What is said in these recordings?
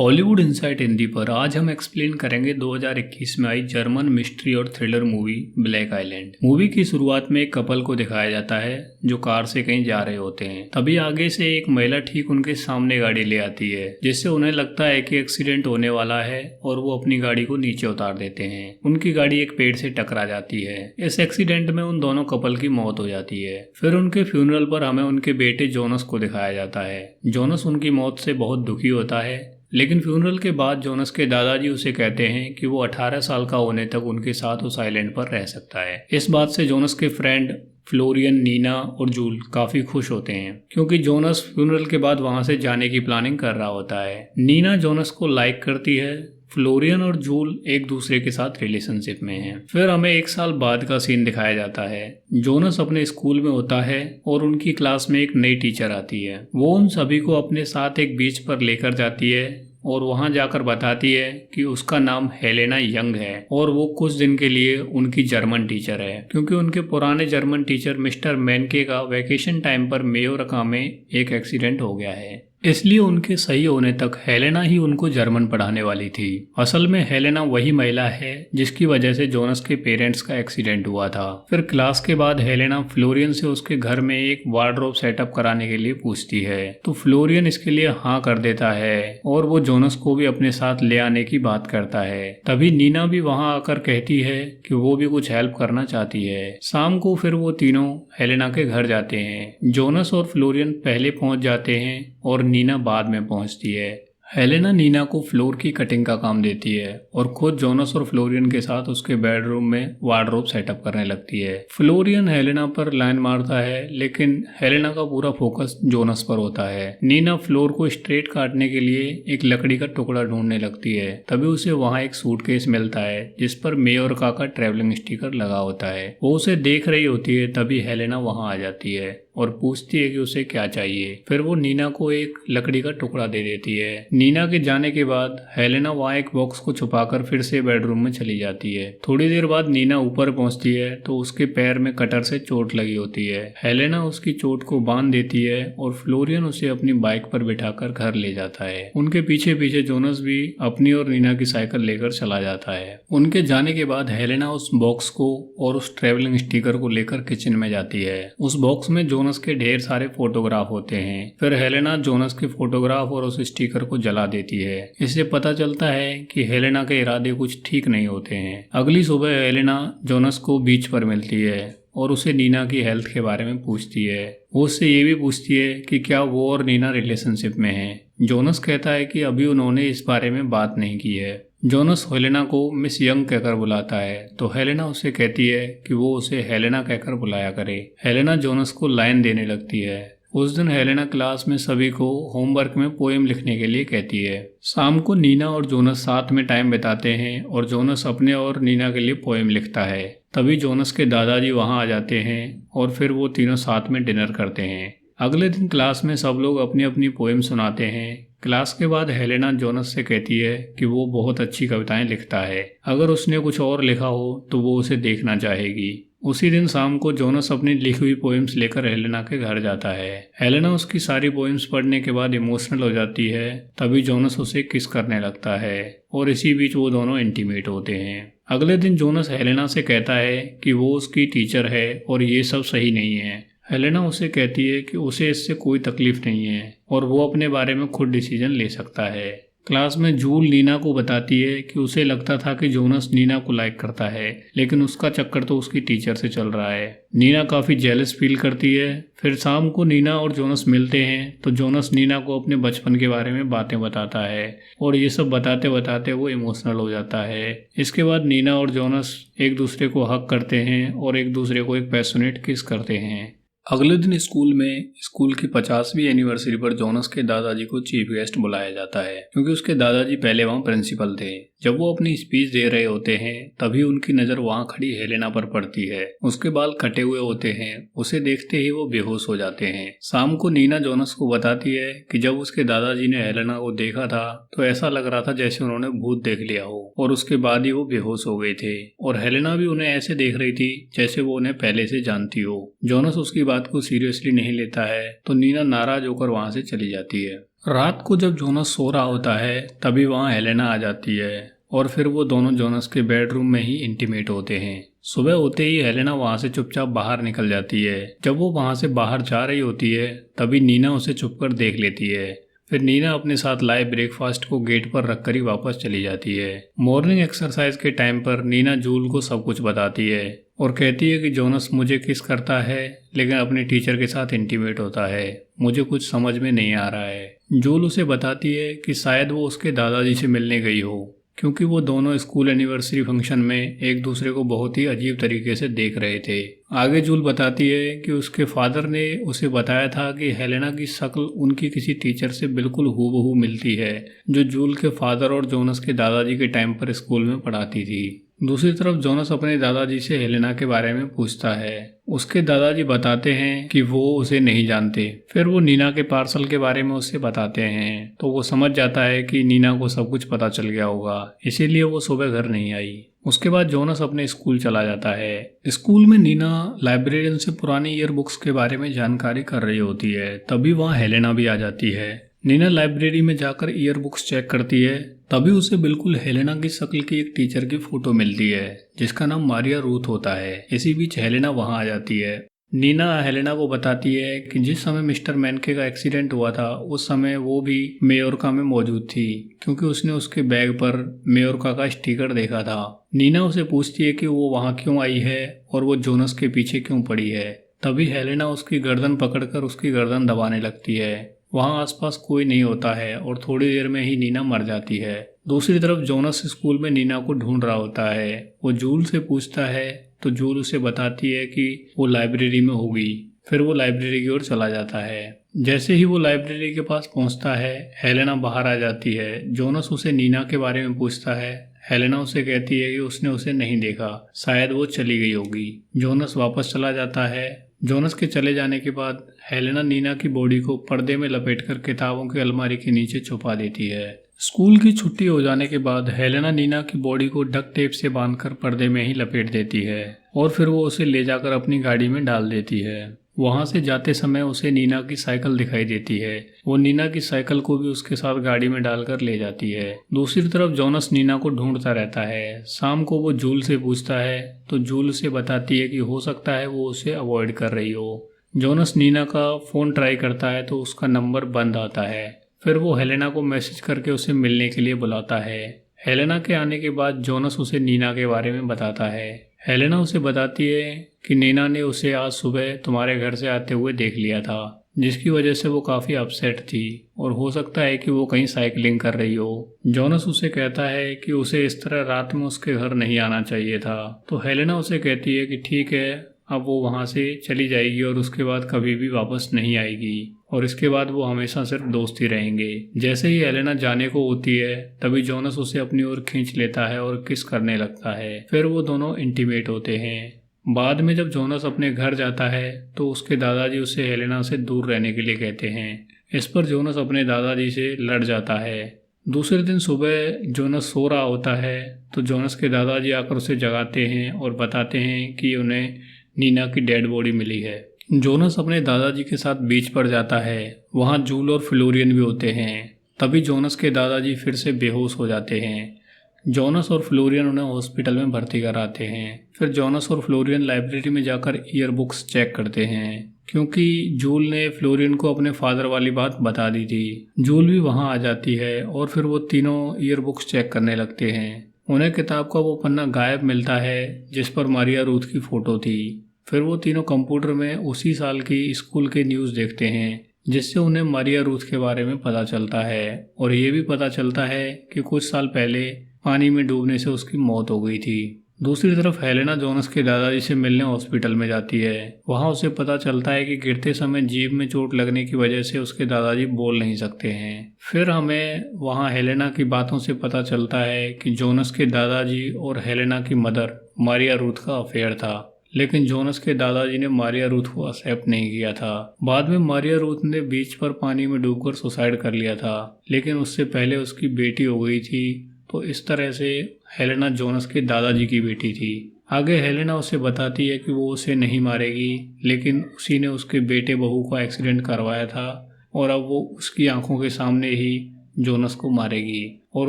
Hollywood insight Hindi पर आज हम एक्सप्लेन करेंगे 2021 में आई जर्मन मिस्ट्री और thriller movie black island. Movie की शुरुआत में एक कपल को दिखाया जाता है जो कार से कहीं जा रहे होते हैं। तभी आगे से एक महिला ठीक उनके सामने गाड़ी ले आती है, जिससे उन्हें लगता है कि एक्सीडेंट होने वाला है और वो अपनी गाड़ी को नीचे उतार देते हैं। उनकी गाड़ी एक पेड़ से टकरा जाती है। इस एक्सीडेंट में उन दोनों कपल की मौत हो जाती है। फिर उनके फ्यूनरल पर हमें उनके बेटे जोनस को दिखाया जाता है। जोनस उनकी मौत से बहुत दुखी होता है, लेकिन फ्यूनरल के बाद जोनस के दादाजी उसे कहते हैं कि वो 18 साल का होने तक उनके साथ उस आइलैंड पर रह सकता है। इस बात से जोनस के फ्रेंड फ्लोरियन, नीना और जूल काफी खुश होते हैं, क्योंकि जोनस फ्यूनरल के बाद वहां से जाने की प्लानिंग कर रहा होता है। नीना जोनस को लाइक करती है। फ्लोरियन और जूल एक दूसरे के साथ रिलेशनशिप में हैं। फिर हमें एक साल बाद का सीन दिखाया जाता है। जोनस अपने स्कूल में होता है और उनकी क्लास में एक नई टीचर आती है। वो उन सभी को अपने साथ एक बीच पर लेकर जाती है और वहां जाकर बताती है कि उसका नाम हेलेना यंग है और वो कुछ दिन के लिए उनकी जर्मन टीचर है, क्योंकि उनके पुराने जर्मन टीचर मिस्टर मैनके का वैकेशन टाइम पर मेयोरका में एक एक्सीडेंट हो गया है। इसलिए उनके सही होने तक हेलेना ही उनको जर्मन पढ़ाने वाली थी। असल में हेलेना वही महिला है जिसकी वजह से जोनस के पेरेंट्स का एक्सीडेंट हुआ था। फिर क्लास के बाद हेलेना फ्लोरियन से उसके घर में एक वार्डरोब सेटअप कराने के लिए पूछती है, तो फ्लोरियन इसके लिए हाँ कर देता है और वो जोनस को भी अपने साथ ले आने की बात करता है। तभी नीना भी वहाँ आकर कहती है कि वो भी कुछ हेल्प करना चाहती है। शाम को फिर वो तीनों हेलेना के घर जाते हैं। जोनस और फ्लोरियन पहले पहुंच जाते हैं और नीना बाद में पहुंचती है। हेलेना नीना को फ्लोर की कटिंग का काम देती है और खुद जोनस और फ्लोरियन के साथ उसके बेडरूम में वार्डरोब सेटअप करने लगती है। फ्लोरियन हेलेना पर लाइन मारता है, लेकिन हेलेना का पूरा फोकस जोनस पर होता है। नीना फ्लोर को स्ट्रेट काटने के लिए एक लकड़ी का टुकड़ा ढूंढने लगती है। तभी उसे वहाँ एक सूटकेस मिलता है जिस पर मेयोरका का ट्रैवलिंग स्टिकर लगा होता है। वो उसे देख रही होती है, तभी हेलेना वहाँ आ जाती है और पूछती है कि उसे क्या चाहिए। फिर वो नीना को एक लकड़ी का टुकड़ा दे देती है। नीना के जाने के बाद हेलेना वहाँ एक बॉक्स को छुपाकर फिर से बेडरूम में चली जाती है। थोड़ी देर बाद नीना ऊपर पहुँचती है तो उसके पैर में कटर से चोट लगी होती है। हेलेना उसकी चोट को बांध देती है और फ्लोरियन उसे अपनी बाइक पर बिठाकर घर ले जाता है। उनके पीछे पीछे जोनस भी अपनी और नीना की साइकिल लेकर चला जाता है। उनके जाने के बाद हेलेना उस बॉक्स को और उस ट्रैवलिंग स्टिकर को लेकर किचन में जाती है। उस बॉक्स में जोनस के ढेर सारे फोटोग्राफ होते हैं। फिर हेलेना जोनस के फोटोग्राफ और उस स्टिकर को जला देती है। इससे पता चलता है कि हेलेना के इरादे कुछ ठीक नहीं होते हैं। अगली सुबह हेलेना जोनस को बीच पर मिलती है और उसे नीना की हेल्थ के बारे में पूछती है। वो उससे ये भी पूछती है कि क्या वो और नीना रिलेशनशिप में हैं। जोनस कहता है कि अभी उन्होंने इस बारे में बात नहीं की है। जोनस हेलेना को मिस यंग कहकर बुलाता है, तो हेलेना उसे कहती है कि वो उसे हेलेना कहकर बुलाया करे। हेलेना जोनस को लाइन देने लगती है। उस दिन हेलेना क्लास में सभी को होमवर्क में पोएम लिखने के लिए कहती है। शाम को नीना और जोनस साथ में टाइम बिताते हैं और जोनस अपने और नीना के लिए पोएम लिखता है। तभी जोनस के दादाजी वहां आ जाते हैं और फिर वो तीनों साथ में डिनर करते हैं। अगले दिन क्लास में सब लोग अपनी अपनी पोएम सुनाते हैं। क्लास के बाद हेलेना जोनस से कहती है कि वो बहुत अच्छी कविताएं लिखता है। अगर उसने कुछ और लिखा हो तो वो उसे देखना चाहेगी। उसी दिन शाम को जोनस अपनी लिखी हुई पोएम्स लेकर हेलेना के घर जाता है। हेलेना उसकी सारी पोएम्स पढ़ने के बाद इमोशनल हो जाती है। तभी जोनस उसे किस करने लगता है और इसी बीच वो दोनों इंटीमेट होते हैं। अगले दिन जोनस हेलेना से कहता है कि वो उसकी टीचर है और ये सब सही नहीं है। हेलेना उसे कहती है कि उसे इससे कोई तकलीफ नहीं है और वो अपने बारे में खुद डिसीजन ले सकता है। क्लास में जूल नीना को बताती है कि उसे लगता था कि जोनस नीना को लाइक करता है, लेकिन उसका चक्कर तो उसकी टीचर से चल रहा है। नीना काफ़ी जेलस फील करती है। फिर शाम को नीना और जोनस मिलते हैं तो जोनस नीना को अपने बचपन के बारे में बातें बताता है और ये सब बताते बताते वो इमोशनल हो जाता है। इसके बाद नीना और जोनस एक दूसरे को हग करते हैं और एक दूसरे को एक पैशनेट किस करते हैं। अगले दिन स्कूल में स्कूल की 50वीं एनिवर्सरी पर जोनस के दादाजी को चीफ गेस्ट बुलाया जाता है, क्योंकि उसके दादाजी पहले वहाँ प्रिंसिपल थे। जब वो अपनी स्पीच दे रहे होते हैं तभी उनकी नज़र वहाँ खड़ी हेलेना पर पड़ती है। उसके बाल कटे हुए होते हैं। उसे देखते ही वो बेहोश हो जाते हैं। शाम को नीना जोनस को बताती है कि जब उसके दादाजी ने हेलेना को देखा था तो ऐसा लग रहा था जैसे उन्होंने भूत देख लिया हो और उसके बाद ही वो बेहोश हो गए थे और हेलेना भी उन्हें ऐसे देख रही थी जैसे वो उन्हें पहले से जानती हो। जोनस उसकी बात को सीरियसली नहीं लेता है तो नीना नाराज होकर वहाँ से चली जाती है। रात को जब जोनस सो रहा होता है तभी वहाँ हेलेना आ जाती है और फिर वो दोनों जोनस के बेडरूम में ही इंटीमेट होते हैं। सुबह होते ही हेलेना वहाँ से चुपचाप बाहर निकल जाती है। जब वो वहाँ से बाहर जा रही होती है तभी नीना उसे छुपकर देख लेती है। फिर नीना अपने साथ लाए ब्रेकफास्ट को गेट पर रखकर ही वापस चली जाती है। मॉर्निंग एक्सरसाइज के टाइम पर नीना जूल को सब कुछ बताती है और कहती है कि जोनस मुझे किस करता है लेकिन अपने टीचर के साथ इंटीमेट होता है, मुझे कुछ समझ में नहीं आ रहा है। जूल उसे बताती है कि शायद वो उसके दादाजी से मिलने गई हो, क्योंकि वो दोनों स्कूल एनिवर्सरी फंक्शन में एक दूसरे को बहुत ही अजीब तरीके से देख रहे थे। आगे जूल बताती है कि उसके फादर ने उसे बताया था कि हेलेना की शक्ल उनकी किसी टीचर से बिल्कुल हूबहू मिलती है, जो जूल के फादर और जोनस के दादाजी के टाइम पर स्कूल में पढ़ाती थी। दूसरी तरफ जोनस अपने दादाजी से हेलेना के बारे में पूछता है। उसके दादाजी बताते हैं कि वो उसे नहीं जानते। फिर वो नीना के पार्सल के बारे में उससे बताते हैं तो वो समझ जाता है कि नीना को सब कुछ पता चल गया होगा, इसीलिए वो सुबह घर नहीं आई। उसके बाद जोनस अपने स्कूल चला जाता है। स्कूल में नीना लाइब्रेरियन से पुरानी ईयर बुक्स के बारे में जानकारी कर रही होती है, तभी वहाँ हेलेना भी आ जाती है। नीना लाइब्रेरी में जाकर ईयर बुक्स चेक करती है, तभी उसे बिल्कुल हेलेना की शक्ल की एक टीचर की फोटो मिलती है जिसका नाम मारिया रूथ होता है। इसी बीच हेलेना वहां आ जाती है। नीना हेलेना को बताती है कि जिस समय मिस्टर मैनके का एक्सीडेंट हुआ था उस समय वो भी मेयोरका में मौजूद थी, क्योंकि उसने उसके बैग पर मेयोरका का स्टिकर देखा था। नीना उसे पूछती है कि वो वहाँ क्यों आई है और वो जोनस के पीछे क्यों पड़ी है। तभी हेलेना उसकी गर्दन पकड़कर उसकी गर्दन दबाने लगती है। वहाँ आसपास कोई नहीं होता है और थोड़ी देर में ही नीना मर जाती है। दूसरी तरफ जोनस स्कूल में नीना को ढूंढ रहा होता है। वो जूल से पूछता है तो जूल उसे बताती है कि वो लाइब्रेरी में होगी। फिर वो लाइब्रेरी की ओर चला जाता है। जैसे ही वो लाइब्रेरी के पास पहुंचता है हेलेना बाहर आ जाती है। जोनस उसे नीना के बारे में पूछता है। हेलेना उसे कहती है कि उसने उसे नहीं देखा, शायद वो चली गई होगी। जोनस वापस चला जाता है। जोनस के चले जाने के बाद हेलेना नीना की बॉडी को पर्दे में लपेटकर किताबों की अलमारी के नीचे छुपा देती है। स्कूल की छुट्टी हो जाने के बाद हेलेना नीना की बॉडी को डक्ट टेप से बांधकर पर्दे में ही लपेट देती है और फिर वो उसे ले जाकर अपनी गाड़ी में डाल देती है। वहां से जाते समय उसे नीना की साइकिल दिखाई देती है। वो नीना की साइकिल को भी उसके साथ गाड़ी में डालकर ले जाती है। दूसरी तरफ जोनस नीना को ढूंढता रहता है। शाम को वो जूल से पूछता है तो जूल उसे बताती है कि हो सकता है वो उसे अवॉइड कर रही हो। जोनस नीना का फोन ट्राई करता है तो उसका नंबर बंद आता है। फिर वो हेलेना को मैसेज करके उसे मिलने के लिए बुलाता है। हेलेना के आने के बाद जोनस उसे नीना के बारे में बताता है। हेलेना उसे बताती है कि नीना ने उसे आज सुबह तुम्हारे घर से आते हुए देख लिया था, जिसकी वजह से वो काफ़ी अपसेट थी और हो सकता है कि वो कहीं साइकिलिंग कर रही हो। जोनस उसे कहता है कि उसे इस तरह रात में उसके घर नहीं आना चाहिए था। तो हेलेना उसे कहती है कि ठीक है, अब वो वहाँ से चली जाएगी और उसके बाद कभी भी वापस नहीं आएगी और इसके बाद वो हमेशा सिर्फ दोस्त ही रहेंगे। जैसे ही हेलेना जाने को होती है तभी जोनस उसे अपनी ओर खींच लेता है और किस करने लगता है। फिर वो दोनों इंटीमेट होते हैं। बाद में जब जोनस अपने घर जाता है तो उसके दादाजी उसे हेलेना से दूर रहने के लिए कहते हैं। इस पर जोनस अपने दादाजी से लड़ जाता है। दूसरे दिन सुबह जोनस सो रहा होता है तो जोनस के दादाजी आकर उसे जगाते हैं और बताते हैं कि उन्हें नीना की डेड बॉडी मिली है। जोनस अपने दादाजी के साथ बीच पर जाता है। वहाँ जूल और फ्लोरियन भी होते हैं। तभी जोनस के दादाजी फिर से बेहोश हो जाते हैं। जोनस और फ्लोरियन उन्हें हॉस्पिटल में भर्ती कराते हैं। फिर जोनस और फ्लोरियन लाइब्रेरी में जाकर ईयर बुक्स चेक करते हैं, क्योंकि जूल ने फ्लोरियन को अपने फादर वाली बात बता दी थी। जूल भी वहाँ आ जाती है और फिर वो तीनों ईयर बुक्स चेक करने लगते हैं। उन्हें किताब का वो पन्ना गायब मिलता है जिस पर मारिया रूथ की फोटो थी। फिर वो तीनों कंप्यूटर में उसी साल की स्कूल के न्यूज़ देखते हैं, जिससे उन्हें मारिया रूथ के बारे में पता चलता है और ये भी पता चलता है कि कुछ साल पहले पानी में डूबने से उसकी मौत हो गई थी। दूसरी तरफ हेलेना जोनस के दादाजी से मिलने हॉस्पिटल में जाती है। वहाँ उसे पता चलता है कि गिरते समय जीभ में चोट लगने की वजह से उसके दादाजी बोल नहीं सकते हैं। फिर हमें वहाँ हेलेना की बातों से पता चलता है कि जोनस के दादाजी और हेलेना की मदर मारिया रूथ का अफेयर था, लेकिन जोनस के दादाजी ने मारिया रूथ को एक्सेप्ट नहीं किया था। बाद में मारिया रूथ ने बीच पर पानी में डूबकर सुसाइड कर लिया था, लेकिन उससे पहले उसकी बेटी हो गई थी। तो इस तरह से हेलेना जोनस के दादाजी की बेटी थी। आगे हेलेना उसे बताती है कि वो उसे नहीं मारेगी, लेकिन उसी ने उसके बेटे बहू का एक्सीडेंट करवाया था और अब वो उसकी आंखों के सामने ही जोनस को मारेगी और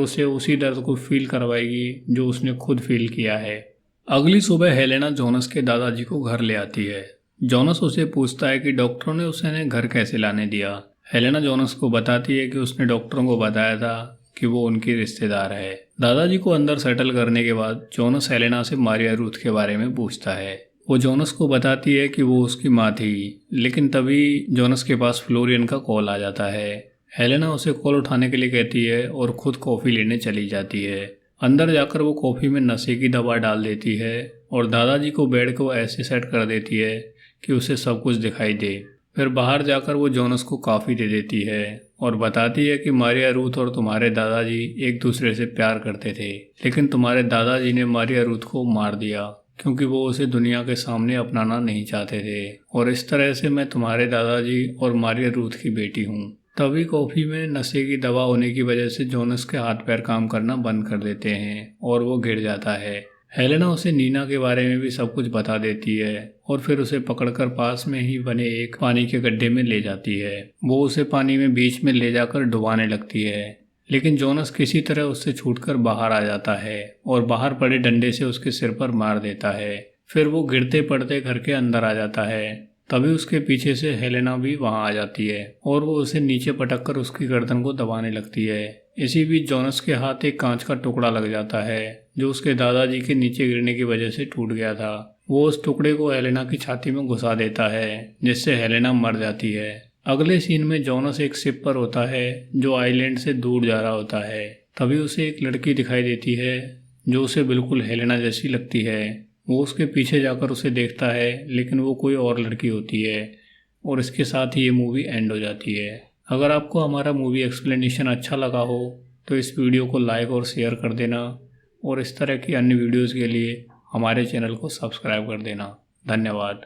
उसे उसी दर्द को फील करवाएगी जो उसने खुद फील किया है। अगली सुबह हेलेना जोनस के दादाजी को घर ले आती है। जोनस उसे पूछता है कि डॉक्टरों ने उसे घर कैसे लाने दिया। हेलेना जोनस को बताती है कि उसने डॉक्टरों को बताया था कि वो उनकी रिश्तेदार है। दादाजी को अंदर सेटल करने के बाद जोनस हेलेना से मारिया रूथ के बारे में पूछता है। वो जोनस को बताती है कि वो उसकी माँ थी, लेकिन तभी जोनस के पास फ्लोरियन का कॉल आ जाता है। हेलेना उसे कॉल उठाने के लिए कहती है और खुद कॉफ़ी लेने चली जाती है। अंदर जाकर वो कॉफ़ी में नशे की दवा डाल देती है और दादाजी को बेड को ऐसे सेट कर देती है कि उसे सब कुछ दिखाई दे। फिर बाहर जाकर वो जोनस को कॉफ़ी दे देती है और बताती है कि मारिया रूथ और तुम्हारे दादाजी एक दूसरे से प्यार करते थे, लेकिन तुम्हारे दादाजी ने मारिया रूथ को मार दिया क्योंकि वो उसे दुनिया के सामने अपनाना नहीं चाहते थे, और इस तरह से मैं तुम्हारे दादाजी और मारिया रूथ की बेटी हूँ। तभी कॉफ़ी में नशे की दवा होने की वजह से जोनस के हाथ पैर काम करना बंद कर देते हैं और वो गिर जाता है। हेलेना उसे नीना के बारे में भी सब कुछ बता देती है और फिर उसे पकड़कर पास में ही बने एक पानी के गड्ढे में ले जाती है। वो उसे पानी में बीच में ले जाकर डुबाने लगती है, लेकिन जोनस किसी तरह उससे छूटकर बाहर आ जाता है और बाहर पड़े डंडे से उसके सिर पर मार देता है। फिर वो गिरते पड़ते घर के अंदर आ जाता है। तभी उसके पीछे से हेलेना भी वहां आ जाती है और वो उसे नीचे पटक कर उसकी गर्दन को दबाने लगती है। इसी बीच जोनस के हाथ एक कांच का टुकड़ा लग जाता है जो उसके दादाजी के नीचे गिरने की वजह से टूट गया था। वो उस टुकड़े को हेलेना की छाती में घुसा देता है जिससे हेलेना मर जाती है। अगले सीन में जोनस एक शिप पर होता है जो आइलैंड से दूर जा रहा होता है। तभी उसे एक लड़की दिखाई देती है जो उसे बिल्कुल हेलेना जैसी लगती है। वो उसके पीछे जाकर उसे देखता है, लेकिन वो कोई और लड़की होती है और इसके साथ ही ये मूवी एंड हो जाती है। अगर आपको हमारा मूवी एक्सप्लेनेशन अच्छा लगा हो तो इस वीडियो को लाइक और शेयर कर देना और इस तरह की अन्य वीडियोज़ के लिए हमारे चैनल को सब्सक्राइब कर देना। धन्यवाद।